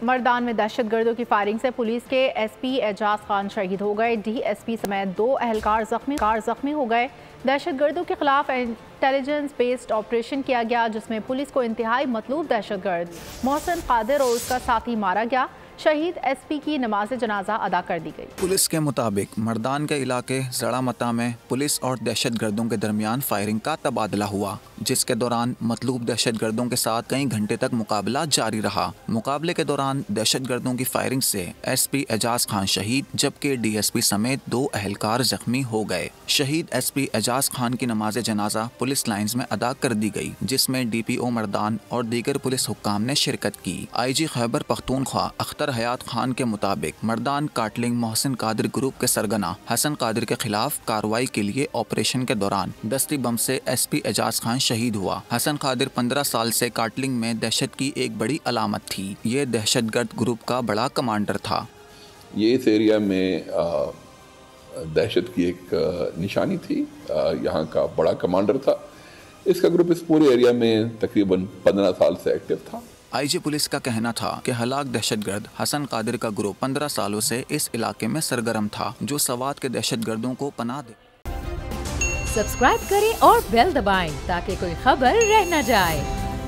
मर्दान में दहशतगर्दों की फायरिंग से पुलिस के एसपी एजाज खान शहीद हो गए। डीएसपी समेत 2 एहलकार जख्मी हो गए। दहशतगर्दों के खिलाफ इंटेलिजेंस बेस्ड ऑपरेशन किया गया, जिसमें पुलिस को इंतहाई मतलूब दहशतगर्द मोहसिन कादिर और उसका साथी मारा गया। शहीद एसपी की नमाज जनाजा अदा कर दी गई। पुलिस के मुताबिक मर्दान के इलाके जड़ा मता में पुलिस और दहशतगर्दों के दरमियान फायरिंग का तबादला हुआ, जिसके दौरान मतलूब दहशतगर्दों के साथ कई घंटे तक मुकाबला जारी रहा। मुकाबले के दौरान दहशतगर्दों की फायरिंग से एसपी एजाज खान शहीद, जबकि डीएसपी समेत 2 एहलकार जख्मी हो गए। शहीद एसपी एजाज खान की नमाज जनाजा पुलिस लाइन्स में अदा कर दी गई, जिसमें डीपीओ मर्दान और दीगर पुलिस हुक्काम ने शिरकत की। आईजी खैबर पख्तूनख्वा अख्तर हयात खान के मुताबिक मर्दान काटलिंग मोहसिन कादिर ग्रुप के सरगना हसन कादिर के खिलाफ कार्रवाई के लिए ऑपरेशन के दौरान दस्ती बम से एसपी एजाज खान शहीद हुआ। हसन कादिर 15 साल से काटलिंग में दहशत की एक बड़ी अलामत थी। ये दहशतगर्द ग्रुप का बड़ा कमांडर था। ये इस एरिया में दहशत की एक निशानी थी। यहाँ का बड़ा कमांडर था। इसका ग्रुप इस पूरे एरिया में तकरीबन 15 साल से एक्टिव था। आईजी पुलिस का कहना था कि हलाक दहशतगर्द हसन कादिर का ग्रुप 15 सालों से इस इलाके में सरगर्म था, जो सवात के दहशतगर्दों को पनाह दे। सब्सक्राइब करें और बेल दबाएं ताकि कोई खबर रह न जाए।